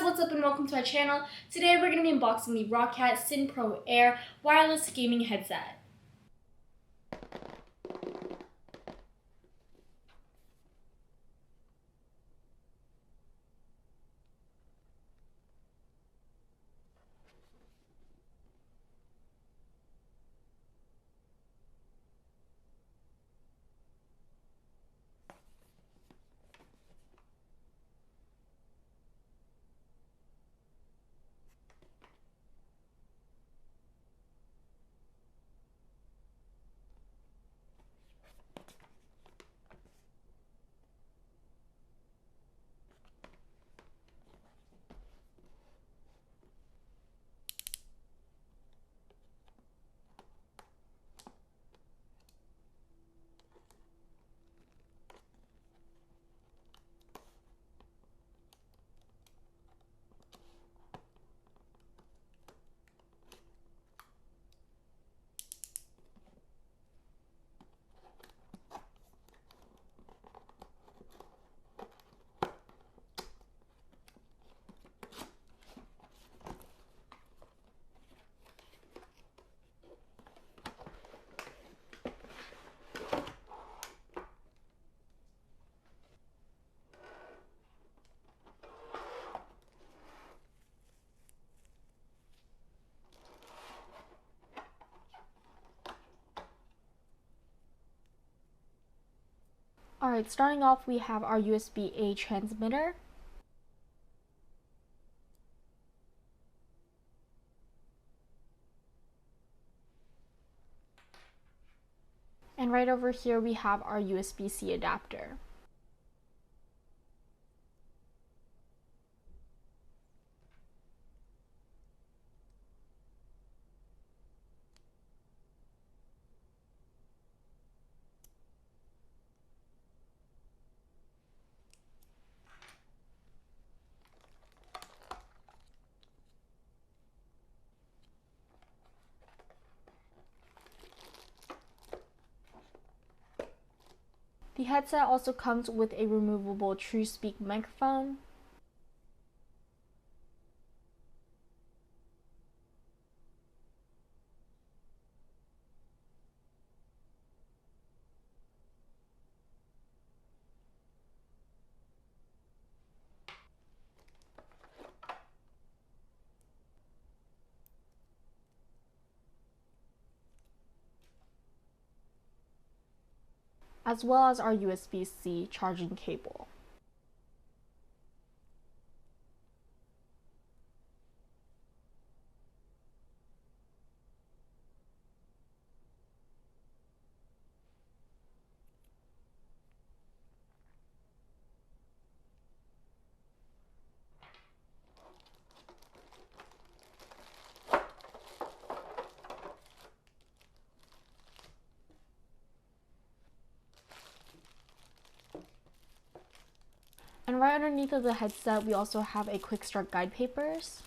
what's up and welcome to my channel. Today we're going to be unboxing the Roccat Syn Pro Air wireless gaming headset. Alright, starting off we have our USB-A transmitter. And right over here we have our USB-C adapter. The headset also comes with a removable TrueSpeak microphone. As well as our USB-C charging cable. And right underneath of the headset, we also have a quick start guide papers.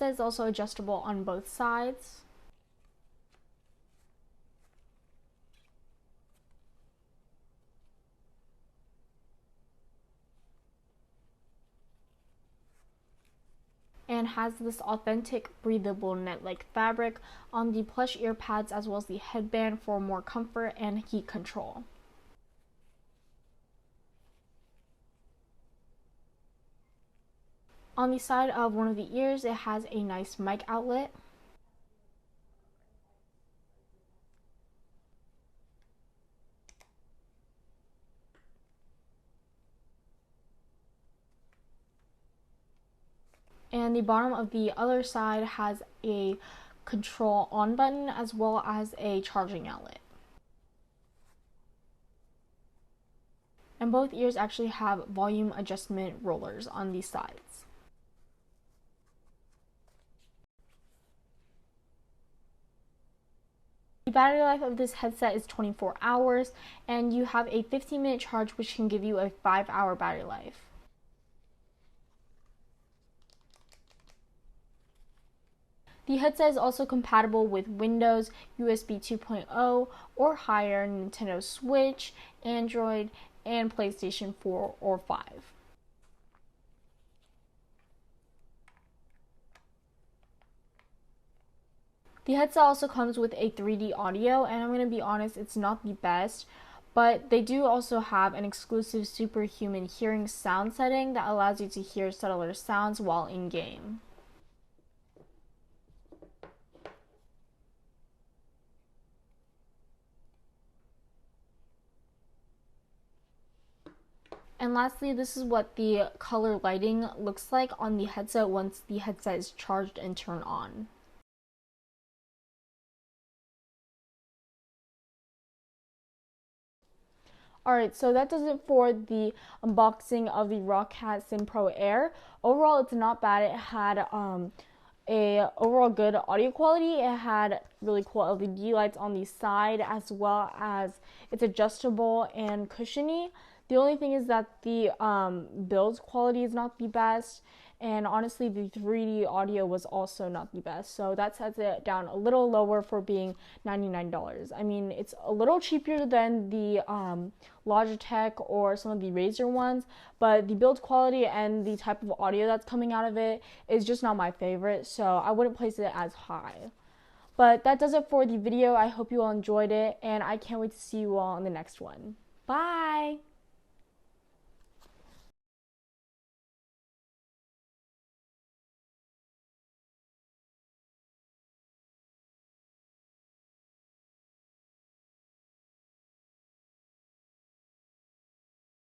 The headset is also adjustable on both sides. And has this authentic breathable net-like fabric on the plush ear pads as well as the headband for more comfort and heat control. On the side of one of the ears, it has a nice mic outlet. And the bottom of the other side has a control on button as well as a charging outlet. And both ears actually have volume adjustment rollers on these sides. The battery life of this headset is 24 hours, and you have a 15-minute charge, which can give you a 5-hour battery life. The headset is also compatible with Windows, USB 2.0 or higher, Nintendo Switch, Android, and PlayStation 4 or 5. The headset also comes with a 3D audio, and I'm going to be honest, it's not the best, but they do also have an exclusive superhuman hearing sound setting that allows you to hear subtler sounds while in game. And lastly, this is what the color lighting looks like on the headset once the headset is charged and turned on. Alright, so that does it for the unboxing of the Roccat Syn Pro Air. Overall, it's not bad. It had a overall good audio quality. It had really cool LED lights on the side, as well as it's adjustable and cushiony. The only thing is that the build quality is not the best, and honestly the 3D audio was also not the best, so that sets it down a little lower for being $99. I mean, it's a little cheaper than the Logitech or some of the Razer ones, but the build quality and the type of audio that's coming out of it is just not my favorite, so I wouldn't place it as high. But that does it for the video. I hope you all enjoyed it, and I can't wait to see you all in the next one. Bye!